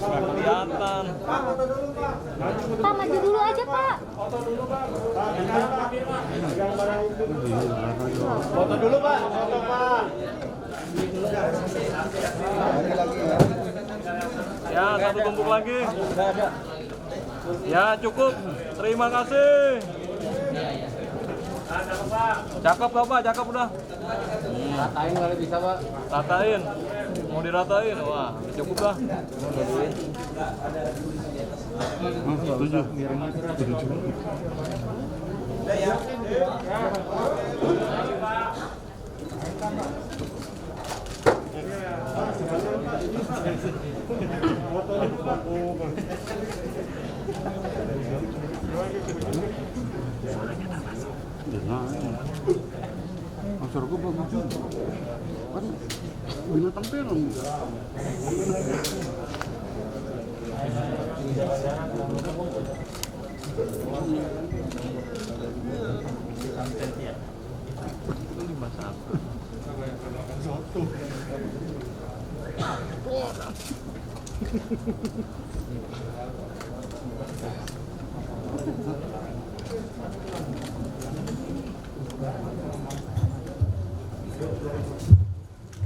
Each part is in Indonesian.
Kelihatan. Pak, maju dulu aja, Pak. Foto dulu, Pak. Foto, Pak. Ya, satu tumpuk lagi. Ya, cukup. Terima kasih. Cakep, Bapak. Cakep udah. Ratain kalau bisa, Pak. Ratain. Mau diratain? Wah, cukup lah. Tujuh. Masyarakat bagus juga. Kan binatang film.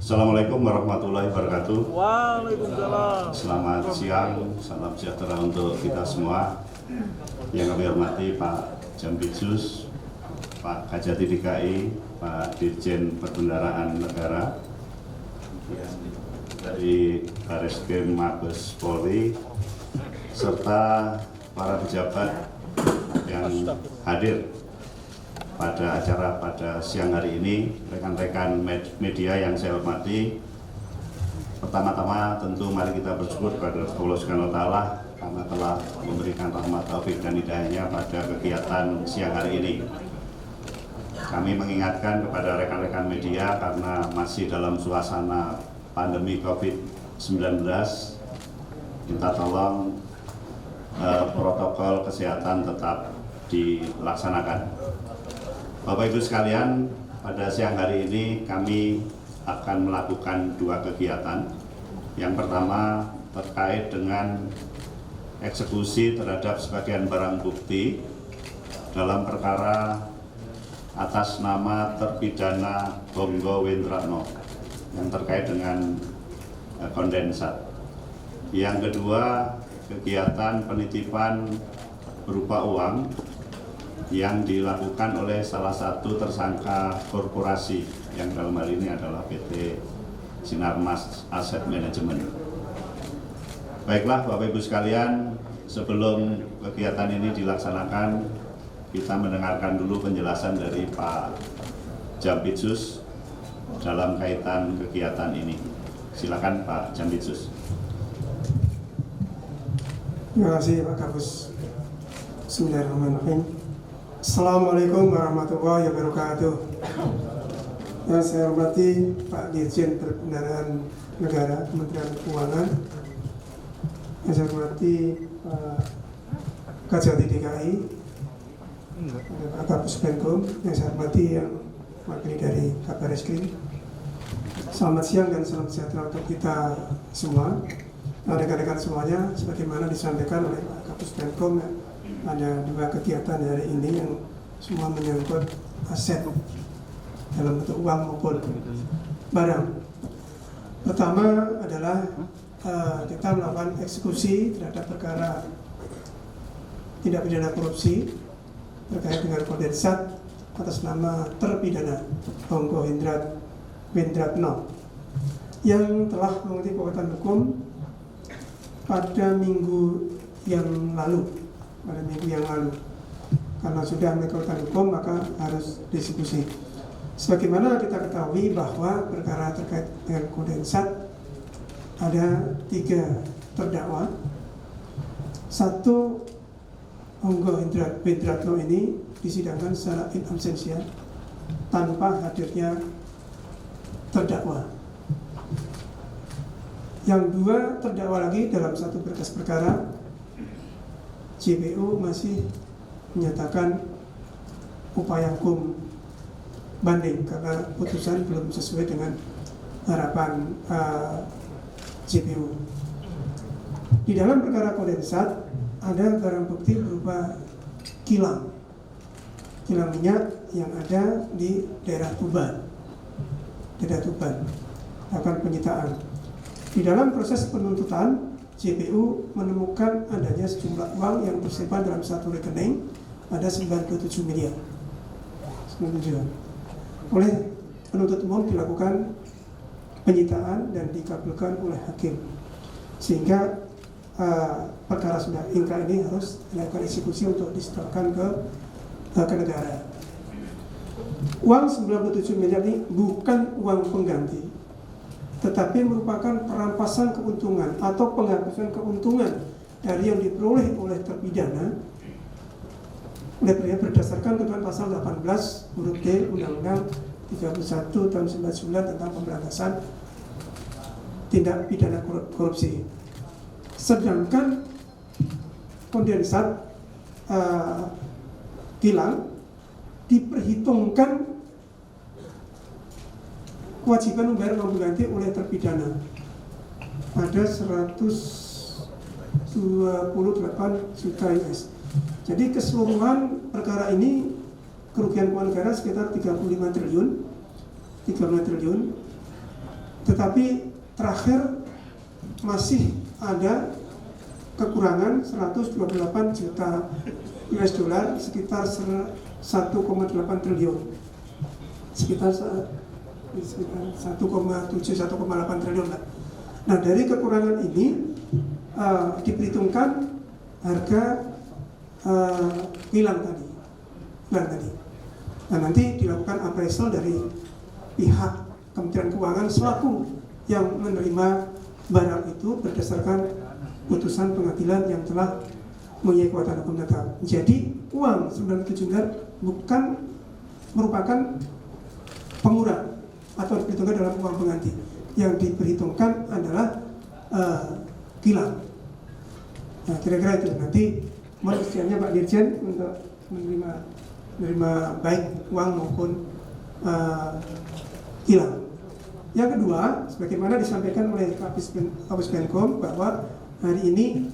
Assalamualaikum warahmatullahi wabarakatuh. Waalaikumsalam. Selamat siang, salam sejahtera untuk kita semua. Yang kami hormati Pak Jambitsus, Pak Kajati DKI, Pak Dirjen Perbendaharaan Negara, dari Bareskrim Mabes Polri, serta para pejabat yang hadir pada acara pada siang hari ini, rekan-rekan media yang saya hormati. Pertama-tama tentu mari kita bersyukur kepada Allah Subhanahu wa Ta'ala karena telah memberikan rahmat taufik dan hidayahnya pada kegiatan siang hari ini. Kami mengingatkan kepada rekan-rekan media karena masih dalam suasana pandemi COVID-19, minta tolong protokol kesehatan tetap dilaksanakan. Bapak Ibu sekalian, pada siang hari ini kami akan melakukan dua kegiatan. Yang pertama terkait dengan eksekusi terhadap sebagian barang bukti dalam perkara atas nama terpidana Bonggo Windratno yang terkait dengan kondensat. Yang kedua, kegiatan penitipan berupa uang yang dilakukan oleh salah satu tersangka korporasi yang dalam hal ini adalah PT Sinarmas Asset Management. Baiklah Bapak Ibu sekalian, sebelum kegiatan ini dilaksanakan, kita mendengarkan dulu penjelasan dari Pak Jambitsus dalam kaitan kegiatan ini. Silakan Pak Jambitsus. Terima kasih Pak Kapus. Bismillahirrahmanirrahim. Assalamualaikum warahmatullahi wabarakatuh. Yang saya hormati Pak Dirjen Perbendaharaan Negara Kementerian Keuangan, yang saya hormati Pak Kajati DKI, Pak Kapus Penkom, yang saya hormati yang wakili dari Kabar Eskrim. Selamat siang dan salam sejahtera untuk kita semua. Rekan-rekan semuanya, sebagaimana disampaikan oleh Pak Kapus Penkom, ada dua kegiatan hari ini yang semua menyangkut aset dalam bentuk uang maupun barang. Pertama adalah kita melakukan eksekusi terhadap perkara tindak pidana korupsi terkait dengan kondensat atas nama terpidana Bonggo Windratno yang telah mengikuti kekuatan hukum pada minggu yang lalu, pada minggu yang lalu. Karena sudah melakukan hukum maka harus dieksekusi. Sebagaimana kita ketahui bahwa perkara terkait dengan Kodensat ada 3 terdakwa. Satu, Onggo Hendratno ini disidangkan secara in absentia tanpa hadirnya terdakwa. Yang 2 terdakwa lagi dalam satu berkas perkara, JPU masih menyatakan upaya hukum banding karena putusan belum sesuai dengan harapan JPU. Di dalam perkara Kodensat ada barang bukti berupa kilang minyak yang ada di daerah Tuban, akan penyitaan. Di dalam proses penuntutan, JPU menemukan adanya sejumlah uang yang tersimpan dalam satu rekening, ada 97 miliar. 97. Oleh penuntut umum dilakukan penyitaan dan dikabulkan oleh hakim, sehingga perkara sudah ingkrah ini harus dilakukan eksekusi untuk disetorkan ke negara. Uang 97 miliar ini bukan uang pengganti, tetapi merupakan perampasan keuntungan atau penghapusan keuntungan dari yang diperoleh oleh terpidana berdasarkan ketentuan pasal 18 huruf D Undang-Undang 31 tahun 99 tentang pemberantasan tindak pidana korupsi. Sedangkan Kodensat kilang diperhitungkan kewajiban membayar uang pengganti oleh terpidana ada 128 juta US. Jadi keseluruhan perkara ini kerugian keuangan negara sekitar 35 triliun. Tetapi terakhir masih ada kekurangan 128 juta US dollar, sekitar 1,8 triliun. Sekitar 1,7-1,8 triliun. Nah, dari kekurangan ini diperhitungkan harga kilang tadi. Nah, nanti dilakukan appraisal dari pihak Kementerian Keuangan selaku yang menerima barang itu berdasarkan putusan pengadilan yang telah mempunyai kekuatan hukum tetap. Jadi uang 97 miliar bukan merupakan pengurang atau diperhitungkan dalam uang pengganti. Yang diperhitungkan adalah kilang. Nah, kira-kira itu nanti mohon kesediaannya Pak Dirjen untuk menerima baik uang maupun kilang. Yang kedua, sebagaimana disampaikan oleh Kapus Penkom bahwa hari ini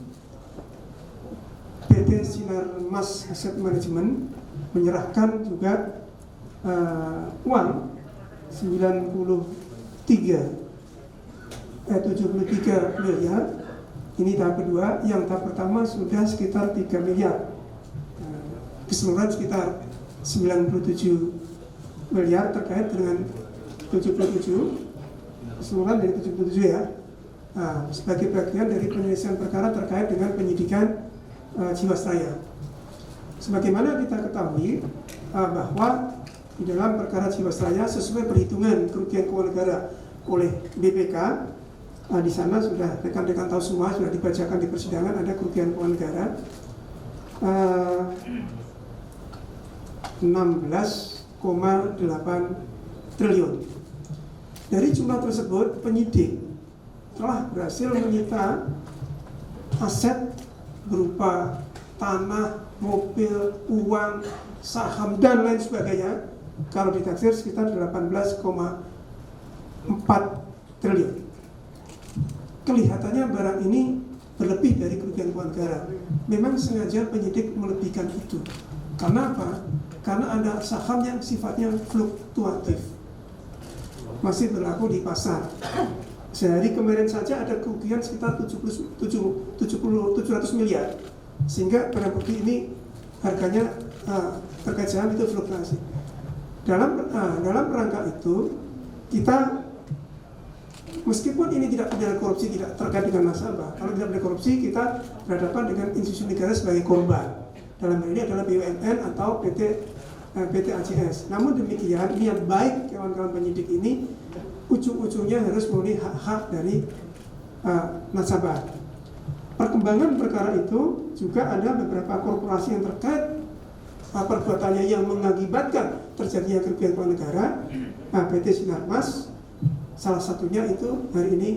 PT Sinar Mas Asset Management menyerahkan juga uang 73 miliar. Ini tahap kedua. Yang tahap pertama sudah sekitar 3 miliar. Keseluruhan sekitar 97 miliar terkait dengan 77. Keseluruhan dari 77 ya. Sebagai bagian dari penyelesaian perkara terkait dengan penyidikan Jiwasraya. Sebagaimana kita ketahui bahwa di dalam perkara Jiwasraya sesuai perhitungan kerugian keuangan negara oleh BPK, di sana sudah rekan-rekan tahu semua, sudah dibacakan di persidangan, ada kerugian keuangan negara 16,8 triliun. Dari jumlah tersebut, penyidik telah berhasil menyita aset berupa tanah, mobil, uang, saham, dan lain sebagainya. Kalau ditaksir sekitar 18,4 triliun. Kelihatannya barang ini berlebih dari kerugian keuangan negara. Memang sengaja penyidik melebihkan itu. Karena apa? Karena ada saham yang sifatnya fluktuatif, masih berlaku di pasar. Sehari kemarin saja ada kerugian sekitar 700 miliar. Sehingga barang bukti ini harganya terkait saham itu fluktuasi. Dalam rangka itu kita, meskipun ini tidak pidana korupsi, tidak terkait dengan nasabah, kalau tidak pidana korupsi kita berhadapan dengan institusi negara sebagai korban. dalam hal ini adalah BUMN atau PT AJS. Namun demikian, niat baik kawan-kawan penyidik ini ujung-ujungnya harus memenuhi hak-hak dari nasabah. Perkembangan perkara itu juga ada beberapa korporasi yang terkait perbuatannya yang mengakibatkan terjadinya kerugian keuangan negara. PT Sinarmas salah satunya itu hari ini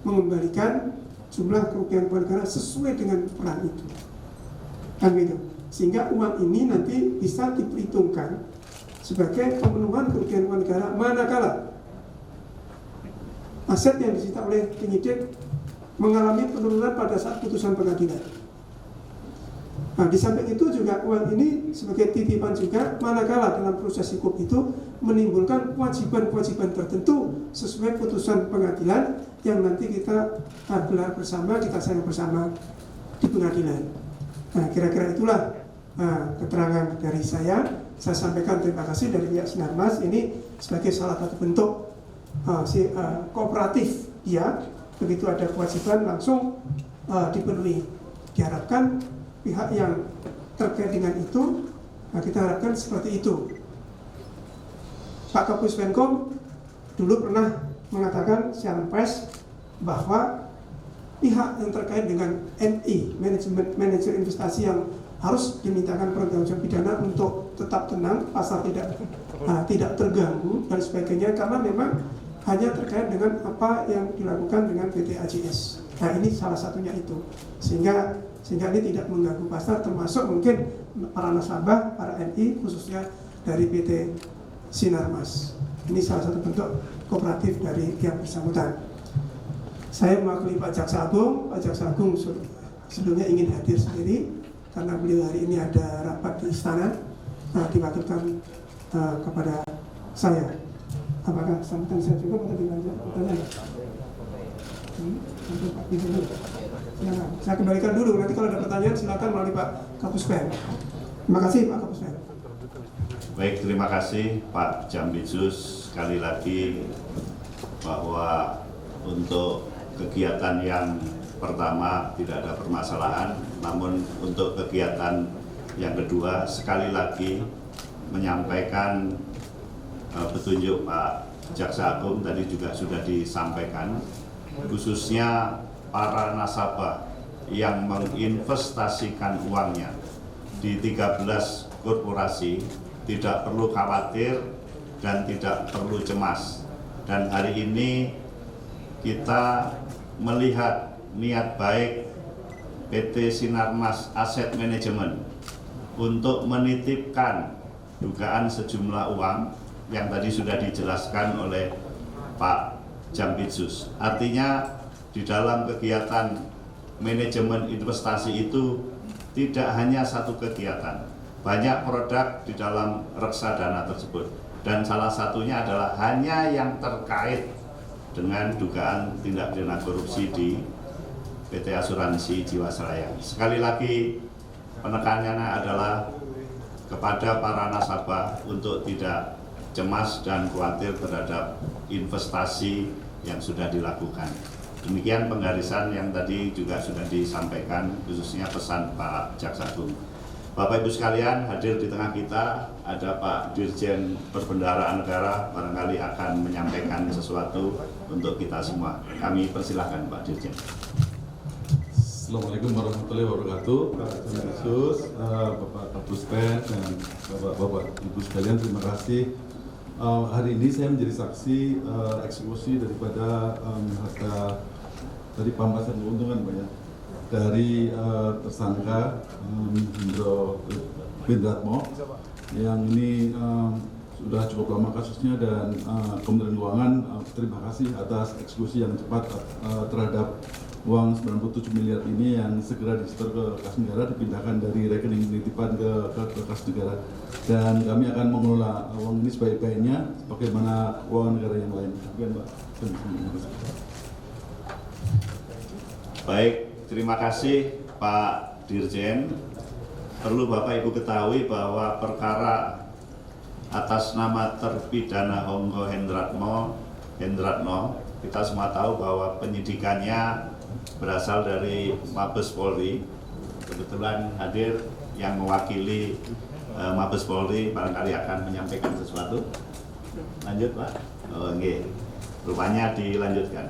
mengembalikan jumlah kerugian keuangan negara sesuai dengan peran itu, kan gitu. Sehingga uang ini nanti bisa diperhitungkan sebagai pemenuhan kerugian keuangan negara manakala aset yang disita oleh penyidik mengalami penurunan pada saat putusan pengadilan. Nah, di samping itu juga uang ini sebagai titipan juga manakala dalam proses hukum itu menimbulkan kewajiban-kewajiban tertentu sesuai putusan pengadilan yang nanti kita gelar bersama, kita sayang bersama di pengadilan. Nah, kira-kira itulah keterangan dari saya sampaikan terima kasih dari pihak Sinarmas ini sebagai salah satu bentuk kooperatif ya, begitu ada kewajiban langsung dipenuhi. Diharapkan pihak yang terkait dengan itu, kita harapkan seperti itu. Pak Kapus Penkom dulu pernah mengatakan secara pers bahwa pihak yang terkait dengan MI, manajer investasi yang harus dimintakan pertanggungjawaban pidana untuk tetap tenang, pasar tidak terganggu dan sebagainya, karena memang hanya terkait dengan apa yang dilakukan dengan PT AJS. Nah, ini salah satunya itu, sehingga ini tidak mengganggu pasar, termasuk mungkin para nasabah, para MI khususnya dari PT Sinarmas. Ini salah satu bentuk kooperatif dari yang bersangkutan. Saya mewakili Pak Jaksa Agung. Pak Jaksa Agung sebelumnya ingin hadir sendiri karena beliau hari ini ada rapat di istana, diwakilkan kepada saya. Apakah sambutan saya juga atau dilanjut? Silakan. Saya kembalikan dulu. Nanti kalau ada pertanyaan silakan melalui Pak Kapus Pen. Terima kasih Pak Kapus Pen. Baik, terima kasih Pak Jambitsus. Sekali lagi bahwa untuk kegiatan yang pertama tidak ada permasalahan, namun untuk kegiatan yang kedua sekali lagi menyampaikan petunjuk Pak Jaksa Agung tadi juga sudah disampaikan, khususnya para nasabah yang menginvestasikan uangnya di 13 korporasi tidak perlu khawatir dan tidak perlu cemas. Dan hari ini kita melihat niat baik PT Sinarmas Asset Management untuk menitipkan dugaan sejumlah uang yang tadi sudah dijelaskan oleh Pak Jambitsus. Artinya di dalam kegiatan manajemen investasi itu tidak hanya satu kegiatan, banyak produk di dalam reksadana tersebut, dan salah satunya adalah hanya yang terkait dengan dugaan tindak pidana korupsi di PT Asuransi Jiwasraya. Sekali lagi penekanannya adalah kepada para nasabah untuk tidak cemas dan khawatir terhadap investasi yang sudah dilakukan. Demikian penggarisan yang tadi juga sudah disampaikan, khususnya pesan Pak Jaksa Agung. Bapak Ibu sekalian, hadir di tengah kita ada Pak Dirjen Perbendaharaan Negara, barangkali akan menyampaikan sesuatu untuk kita semua. Kami persilahkan Pak Dirjen. Assalamualaikum warahmatullahi wabarakatuh. Pak Jambitsus, Bapak Kapus Pen, dan Bapak Ibu sekalian, terima kasih. Hari ini saya menjadi saksi eksekusi daripada harta dari pembahasan keuntungan, Pak, ya, dari tersangka Hendro Bindratmo yang ini sudah cukup lama kasusnya, dan Kementerian Keuangan terima kasih atas eksekusi yang cepat terhadap uang 97 miliar ini yang segera disetor ke kas negara, dipindahkan dari rekening penitipan ke kas negara, dan kami akan mengelola uang ini sebaik-baiknya sebagaimana uang negara yang lain. Baik, terima kasih Pak Dirjen. Perlu Bapak Ibu ketahui bahwa perkara atas nama terpidana Honggo Hendratno, kita semua tahu bahwa penyidikannya berasal dari Mabes Polri, kebetulan hadir yang mewakili Mabes Polri, barangkali akan menyampaikan sesuatu. Lanjut Pak. Oh, nggih. Rupanya dilanjutkan.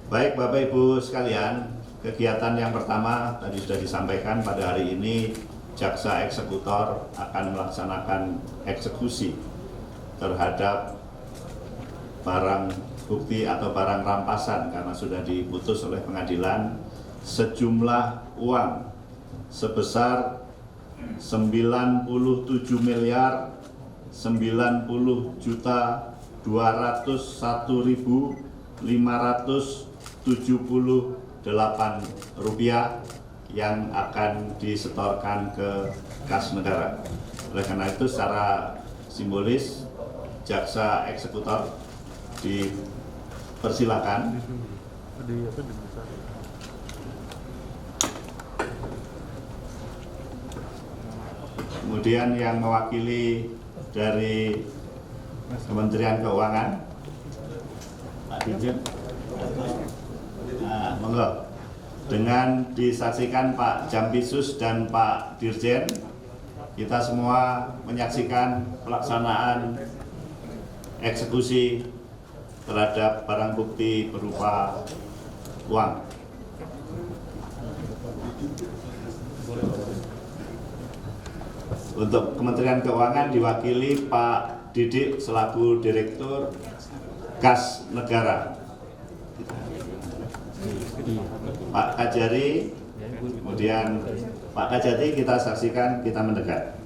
Baik Bapak Ibu sekalian, kegiatan yang pertama tadi sudah disampaikan, pada hari ini jaksa eksekutor akan melaksanakan eksekusi terhadap barang bukti atau barang rampasan karena sudah diputus oleh pengadilan sejumlah uang sebesar 90.201.578 rupiah yang akan disetorkan ke kas negara. Oleh karena itu secara simbolis jaksa eksekutor dipersilakan kemudian yang mewakili dari Kementerian Keuangan Pak Dirjen, monggo dengan disaksikan Pak Jampisus dan Pak Dirjen, kita semua menyaksikan pelaksanaan eksekusi terhadap barang bukti berupa uang. Untuk Kementerian Keuangan diwakili Pak Didik selaku Direktur Kas Negara. Pak Kajari, kemudian Pak Kajati kita saksikan, kita mendekat.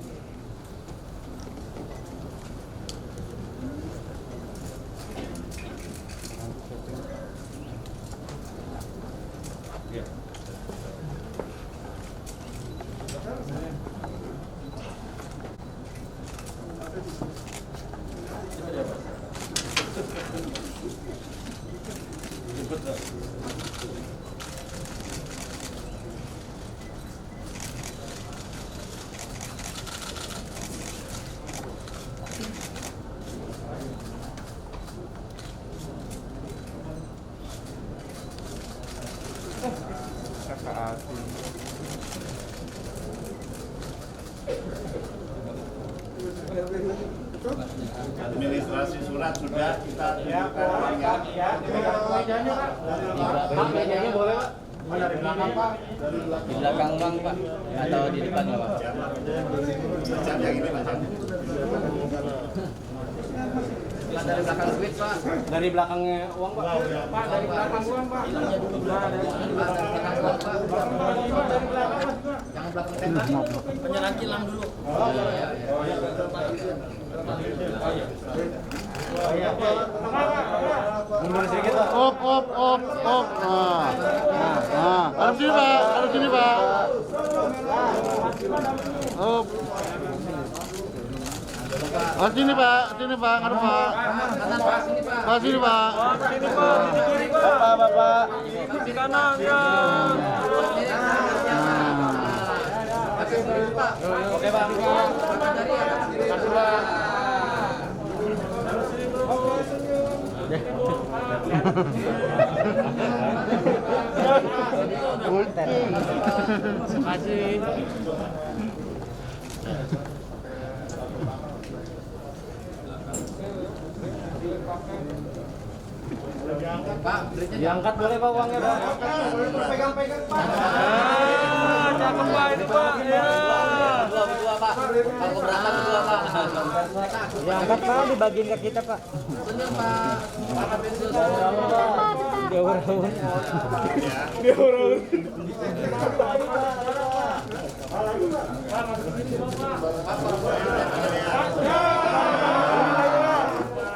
Administrasi surat sudah kita tunjukkan uangnya. Mejanya boleh Pak? Dari belakang Pak? Di belakang Bang Pak? Atau di depan Pak? Macam yang ini macam. Dari belakang duit Pak? Dari belakangnya uang Pak? Pak dari belakang uang Pak? Hilangnya dulu dari belakang uang Pak? Jangan belakang tenda. Penyerahan kilang dulu. Mundur sedikit Pak. Op. Harus sini Pak. Op. Sini Pak, ngadep Pak. Sini Pak. Bapak. Di kanan ya. Oke Pak. Terima kasih. Pak, diangkat boleh Pak uangnya Pak? Pegang-pegang Pak. Cakep Pak ini Pak. Ya. Berdua Pak. Kalau keberatan berdua Pak. Diangkat Pak, dibagiin ke kita Pak. Bener Pak.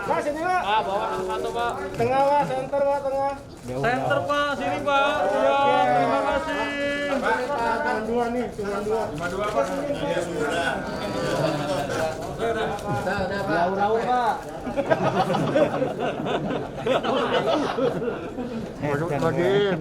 Pak, sini Pak. Pak, bawa satu Pak. Tengah Pak, center Pak, tengah. Center Pak, sini Pak. Ya, terima kasih. Cuma dua nih, cuma dua. Udah Pak. Raur Pak. Bagiin.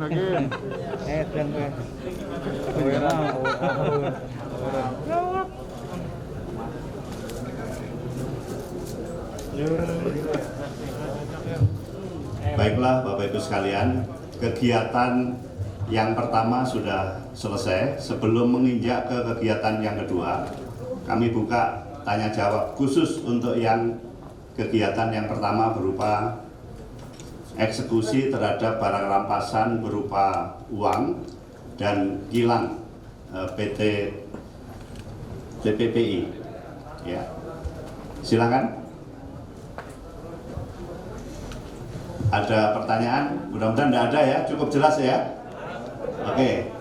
Baiklah Bapak Ibu sekalian, kegiatan yang pertama sudah selesai. Sebelum menginjak ke kegiatan yang kedua, kami buka tanya jawab khusus untuk yang kegiatan yang pertama berupa eksekusi terhadap barang rampasan berupa uang dan kilang PT TPPI. Ya, silakan. Ada pertanyaan? Mudah-mudahan tidak ada ya, cukup jelas ya. Oke.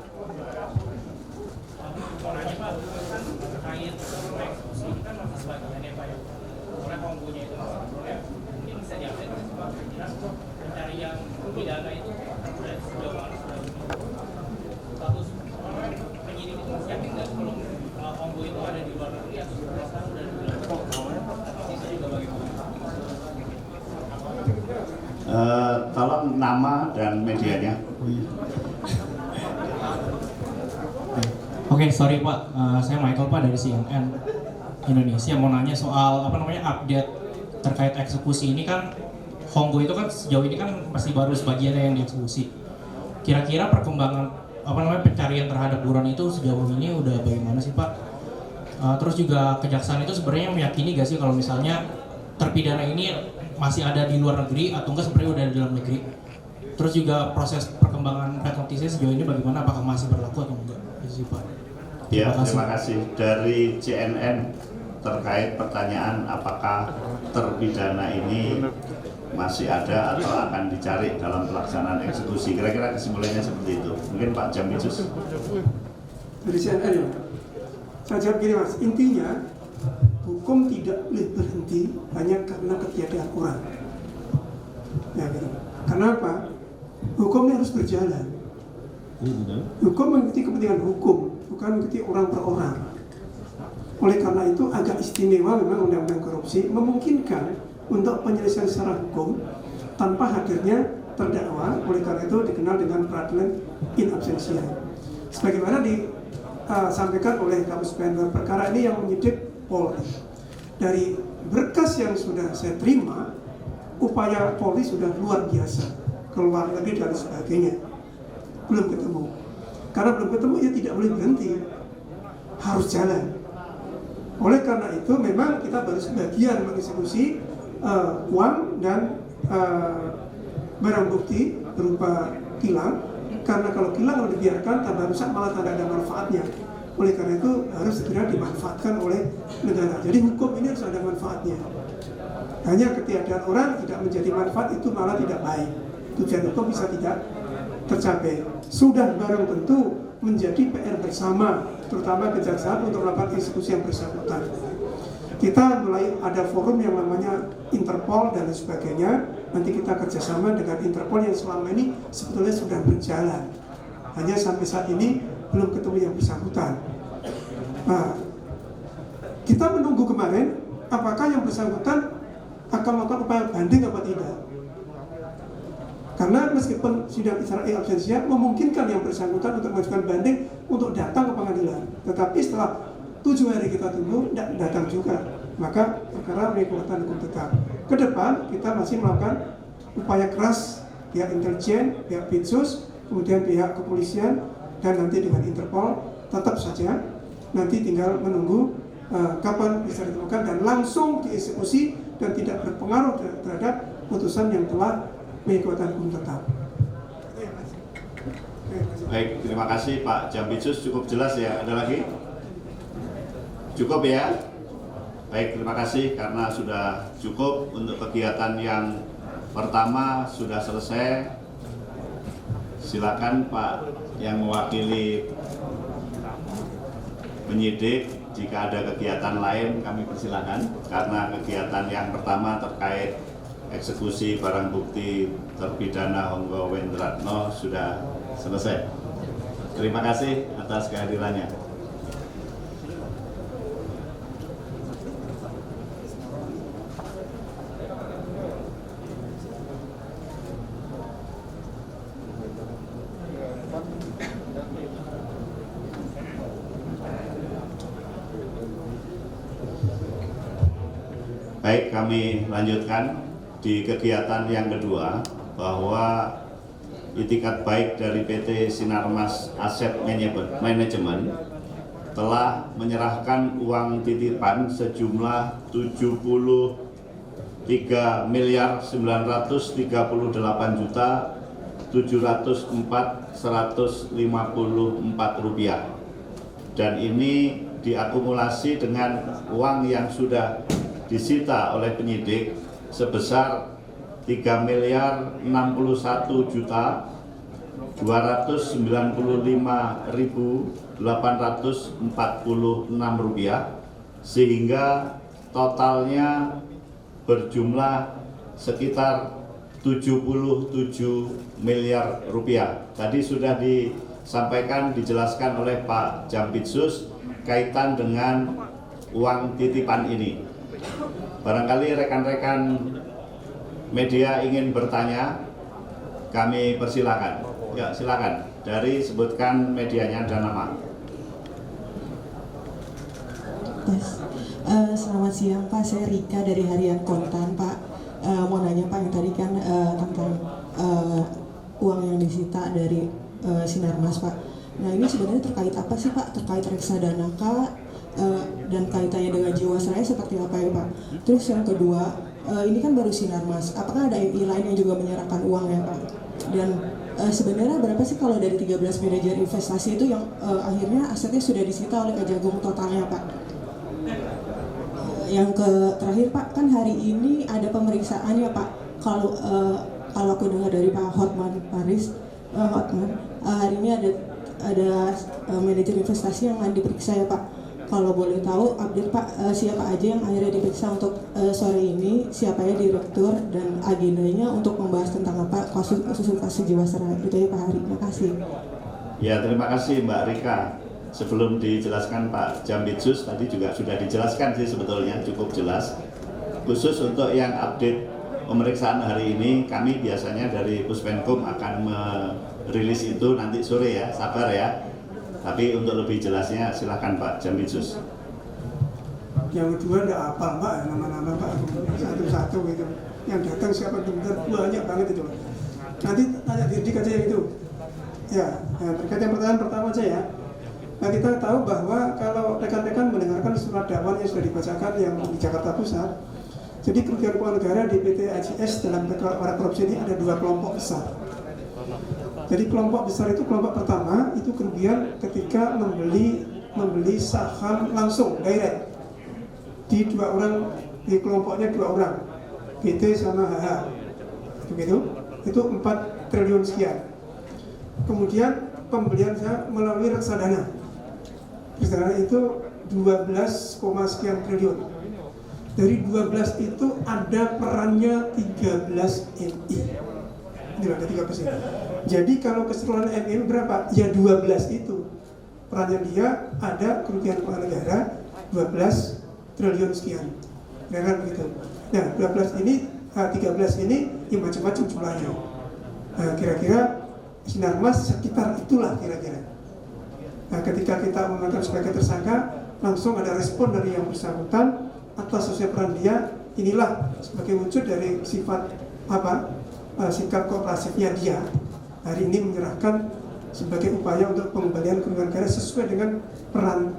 Tolong nama dan medianya. Oke, sorry Pak, saya Michael Pak dari CNN Indonesia mau nanya soal update terkait eksekusi ini kan. Honggo itu kan sejauh ini kan masih baru sebagiannya yang dieksekusi. Kira-kira perkembangan pencarian terhadap buron itu sejauh ini udah bagaimana sih Pak? Terus juga kejaksaan itu sebenarnya meyakini gak sih kalau misalnya terpidana ini masih ada di luar negeri atau enggak sebenarnya udah di dalam negeri? Terus juga proses perkembangan red notice sejauh ini bagaimana? Apakah masih berlaku atau enggak? Itu sih Pak. Ya, terima kasih. Dari CNN terkait pertanyaan apakah terpidana ini masih ada atau akan dicari dalam pelaksanaan eksekusi. Kira-kira kesimpulannya seperti itu. Mungkin Pak Jambitsus. Dari CNN ya. Saya jawab gini Mas, intinya hukum tidak boleh berhenti hanya karena ketiadaan orang. Ya, gitu. Kenapa? Hukum ini harus berjalan. Hukum mengikuti kepentingan hukum, bukan mengikuti orang per orang. Oleh karena itu agak istimewa memang undang-undang korupsi memungkinkan untuk penyelesaian secara hukum tanpa hadirnya terdakwa. Oleh karena itu dikenal dengan peradilan in absentia. Sebagaimana disampaikan oleh Kapus Penyidikan perkara ini yang menyidik Polri. Dari berkas yang sudah saya terima, upaya Polri sudah luar biasa, keluar negeri dan sebagainya. Belum ketemu. Karena belum ketemu ya tidak boleh berhenti, harus jalan. Oleh karena itu memang kita baru sebagian mengeksekusi uang dan barang bukti berupa kilang, karena kalau kilang dibiarkan tambah rusak malah tidak ada manfaatnya. Oleh karena itu harus segera dimanfaatkan oleh negara. Jadi hukum ini harus ada manfaatnya. Hanya ketiadaan orang tidak menjadi manfaat itu malah tidak baik. Tujuan hukum bisa tidak tercapai. Sudah barang tentu menjadi PR bersama, terutama kejaksaan untuk melakukan eksekusi yang bersangkutan. Kita mulai ada forum yang namanya Interpol dan sebagainya. Nanti kita kerjasama dengan Interpol yang selama ini sebetulnya sudah berjalan. Hanya sampai saat ini belum ketemu yang bersangkutan. Nah, kita menunggu kemarin apakah yang bersangkutan akan melakukan upaya banding apa tidak. Karena meskipun sidang Israel absensia memungkinkan yang bersangkutan untuk mengajukan banding untuk datang ke pengadilan. Tetapi setelah 7 hari kita tunggu, tidak datang juga. Maka perkara kekuatan hukum tetap. Ke depan kita masih melakukan upaya keras pihak intelijen, pihak Bitsus, kemudian pihak kepolisian, dan nanti dengan Interpol. Tetap saja nanti tinggal menunggu kapan bisa ditemukan dan langsung dieksekusi dan tidak berpengaruh terhadap putusan yang telah kekuatan hukum tetap. Baik, terima kasih Pak Jambitsus, cukup jelas ya. Ada lagi? Cukup ya? Baik, terima kasih karena sudah cukup untuk kegiatan yang pertama sudah selesai. Silakan Pak yang mewakili penyidik, jika ada kegiatan lain kami persilakan karena kegiatan yang pertama terkait eksekusi barang bukti terpidana Honggo Wendratno sudah selesai. Terima kasih atas kehadirannya. Baik, kami lanjutkan di kegiatan yang kedua bahwa itikat baik dari PT Sinarmas Asset Management telah menyerahkan uang titipan sejumlah 73.938.704.154 rupiah, dan ini diakumulasi dengan uang yang sudah disita oleh penyidik sebesar 3.091.295.846 rupiah, sehingga totalnya berjumlah sekitar 77 miliar rupiah. Tadi sudah disampaikan, dijelaskan oleh Pak Jampitsus kaitan dengan uang titipan ini. Barangkali rekan-rekan media ingin bertanya, kami persilakan. Ya, silakan. Dari sebutkan medianya dan nama. Yes. Selamat siang Pak, saya Rika dari Harian Kontan Pak. Mau nanya Pak, yang tadi kan tentang uang yang disita dari Sinarmas Pak. Nah ini sebenarnya terkait apa sih Pak? Terkait reksadana kah? Dan kaitannya dengan Jiwasraya seperti apa ya Pak? Terus yang kedua, ini kan baru Sinarmas, apakah ada MI lain yang juga menyerahkan uang ya Pak? Dan sebenarnya berapa sih kalau dari 13 manajer investasi itu yang akhirnya asetnya sudah disita oleh Kejagung totalnya Pak? Yang terakhir Pak, kan hari ini ada pemeriksaan ya Pak. Kalau aku dengar dari Pak Hotman Paris, hari ini ada manajer investasi yang akan diperiksa ya Pak. Kalau boleh tahu update Pak, siapa aja yang akhirnya diperiksa untuk sore ini, siapa ya direktur dan agendanya untuk membahas tentang apa kasus Jiwasraya. Itu ya Pak Hari. Terima kasih. Ya, terima kasih Mbak Rika. Sebelum dijelaskan Pak Jampitsus, tadi juga sudah dijelaskan sih sebetulnya cukup jelas. Khusus untuk yang update pemeriksaan hari ini, kami biasanya dari Puspenkum akan merilis itu nanti sore ya, sabar ya. Tapi untuk lebih jelasnya silahkan Pak Jampitsus. Yang kedua enggak apa Mbak, nama-nama Pak satu-satu gitu. Yang datang siapa benar, banyak banget itu. Nanti tanya Dirdik aja yang itu. Ya, terkait yang pertanyaan pertama aja ya. Nah, kita tahu bahwa kalau rekan-rekan mendengarkan surat dakwaan yang sudah dibacakan yang di Jakarta Pusat, jadi kerugian keuangan negara di PT AJS dalam perkara korupsi ini ada dua kelompok besar. Jadi kelompok besar itu, kelompok pertama itu kerugian ketika membeli saham langsung direct di dua orang, di kelompoknya dua orang, PT sama HH, itu 4 triliun sekian. Kemudian pembelian melalui reksadana. Reksadana itu 12, sekian triliun. Dari 12 itu ada perannya 13 MI. Ini ada 13 ini. Jadi kalau keseluruhan MI berapa? Ya 12 itu. Perannya dia ada kerugian keuangan negara 12 triliun sekian. Ya kan begitu. Nah, 13 ini 13 ini ya macam-macam jumlahnya. Nah, kira-kira Sinarmas sekitar itulah kira-kira. Nah, ketika kita mengamankan sebagai tersangka, langsung ada respon dari yang bersangkutan atas sesuai peran dia. Inilah sebagai wujud dari sifat sikap kooperatifnya dia. Hari ini menyerahkan sebagai upaya untuk pengembalian kerugian negara sesuai dengan peran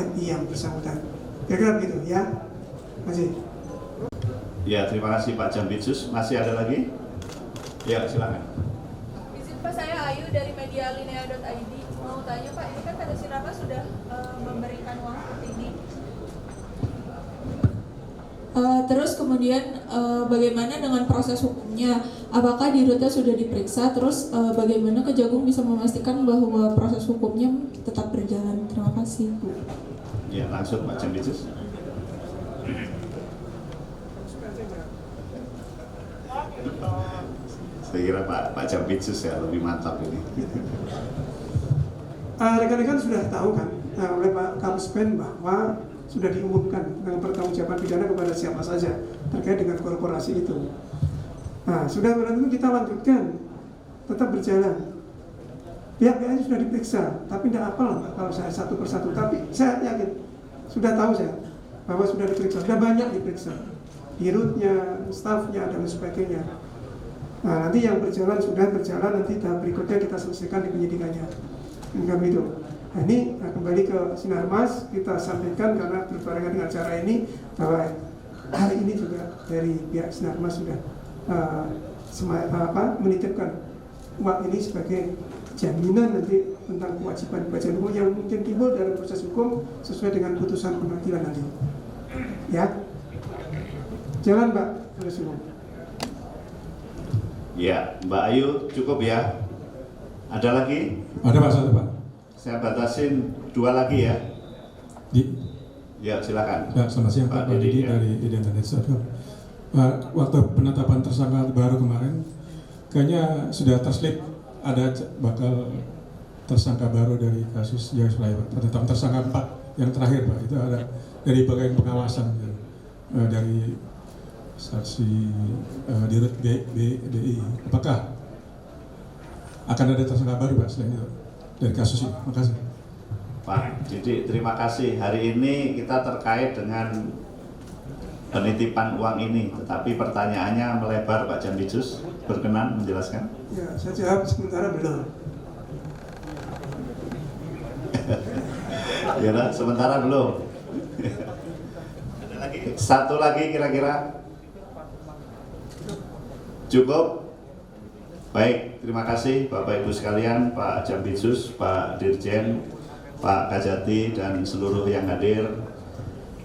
MI yang bersangkutan. Kira-kira begitu ya. Masih. Ya, terima kasih Pak Jampitsus. Masih ada lagi? Ya, silakan. Pak, saya Ayu dari medialinea.id. Mau tanya Pak, ini kan PT Sinarmas sudah memberikan uang seperti ini. Terus kemudian bagaimana dengan proses hukumnya? Apakah di Ruta sudah diperiksa? Terus bagaimana Kejagung bisa memastikan bahwa proses hukumnya tetap berjalan? Terima kasih. Ya, langsung Pak Jampitsus. Saya kira Pak Jampitsus ya lebih mantap ini. Rekan-rekan sudah tahu kan oleh Pak Kapuspen bahwa sudah diumumkan dengan pertanggungjawaban pidana kepada siapa saja terkait dengan korporasi itu. Nah, sudah berarti kita lanjutkan, tetap berjalan. Pihak-pihaknya sudah diperiksa, tapi tidak apalah Pak kalau saya satu persatu. Tapi saya yakin, sudah tahu saya bahwa sudah diperiksa, sudah banyak diperiksa, dirutnya, stafnya dan sebagainya. Nah, nanti yang sudah berjalan, nanti tahap berikutnya kita selesaikan di penyidikannya. Kami itu. Nah, ini kembali ke Sinarmas, kita sampaikan karena berbarengan dengan acara ini bahwa hari ini juga dari pihak Sinarmas sudah menitipkan uang ini sebagai jaminan nanti tentang kewajiban hukum yang mungkin timbul dalam proses hukum sesuai dengan putusan pengadilan nanti. Ya, jalan Mbak. Ya, Mbak Ayu cukup ya. Ada lagi? Ada Pak, satu Pak. Saya batasin 2 lagi ya. Ya, silakan. Ya, selamat siang Pak Didi ya. Dari Identitas. Waktu penetapan tersangka baru kemarin, kayaknya sudah terslip ada bakal tersangka baru dari kasus Jiwasraya Pak. Penetapan tersangka 4 yang terakhir Pak, itu ada dari bagian pengawasan dari saksi Dirut BDI. Apakah akan ada tersangka baru Pak selain itu dari kasus ini? Terima kasih. Pak Didi, terima kasih. Hari ini kita terkait dengan penitipan uang ini, tetapi pertanyaannya melebar Pak Jambidsus. Berkenan menjelaskan? Ya, saya jawab sementara belum. Ya, sementara belum. Ada lagi? Satu lagi kira-kira? Cukup? Baik, terima kasih Bapak Ibu sekalian, Pak Jambidsus, Pak Dirjen, Pak Kajati, dan seluruh yang hadir.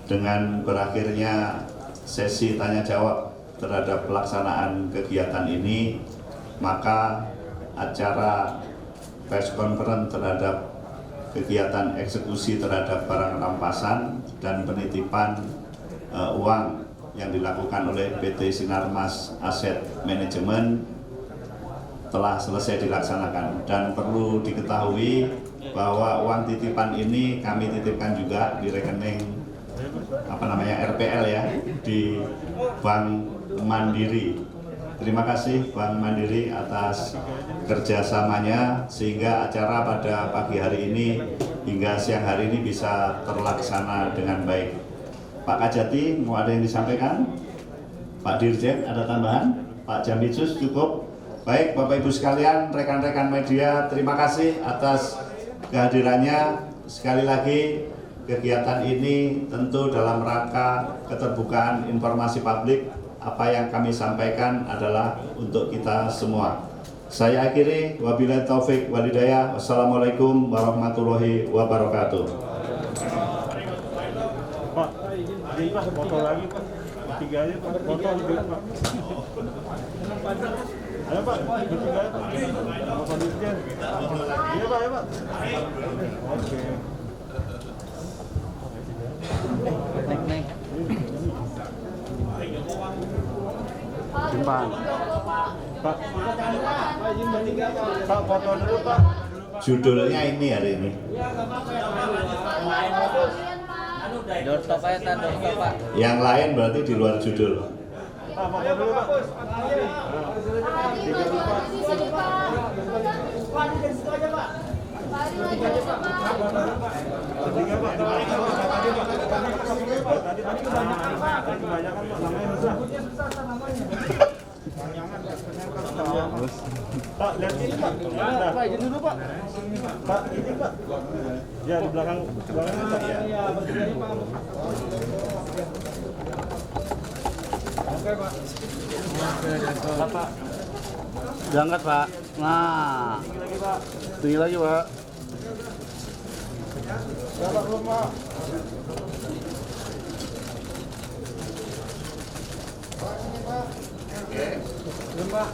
Dengan berakhirnya sesi tanya jawab terhadap pelaksanaan kegiatan ini, maka acara press conference terhadap kegiatan eksekusi terhadap barang rampasan dan penitipan uang yang dilakukan oleh PT Sinarmas Asset Management telah selesai dilaksanakan. Dan perlu diketahui bahwa uang titipan ini kami titipkan juga di rekening RPL ya, di Bank Mandiri. Terima kasih Bank Mandiri atas kerjasamanya sehingga acara pada pagi hari ini hingga siang hari ini bisa terlaksana dengan baik. Pak Kajati, mau ada yang disampaikan? Pak Dirjen, ada tambahan? Pak Jambidsus, cukup? Baik, Bapak Ibu sekalian, rekan-rekan media, terima kasih atas kehadirannya. Sekali lagi, kegiatan ini tentu dalam rangka keterbukaan informasi publik. Apa yang kami sampaikan adalah untuk kita semua. Saya akhiri, wabillahi taufik walhidayah. Wassalamualaikum warahmatullahi wabarakatuh. Pak, jadi Pak, foto lagi Pak. 3 aja Pak, foto juga Pak. Ayo Pak, 3 aja Pak. Bapak Dirjen. Iya Pak, ya Pak. Oke. Naik. Simpan. Pak, Pak, foto dulu Pak. Judulnya ini hari ini. Doorstop aja, doorstop Pak. Yang lain berarti di luar judul. Pak, foto dulu Pak. Pak, lihat ini Pak. Pak, izin dulu Pak. Pak, ini Pak. Ya, di belakang Pak. Oke Pak. Pak. Diangkat Pak. Nah. Tinggi lagi Pak. Ya Pak, belum Pak. Oke. Belum Pak.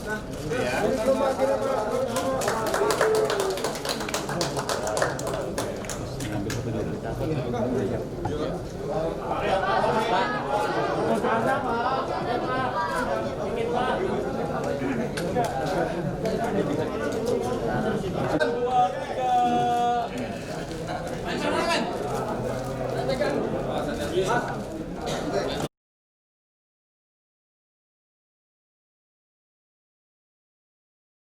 Nah, Ya. belum Pak, kira Pak. Pak.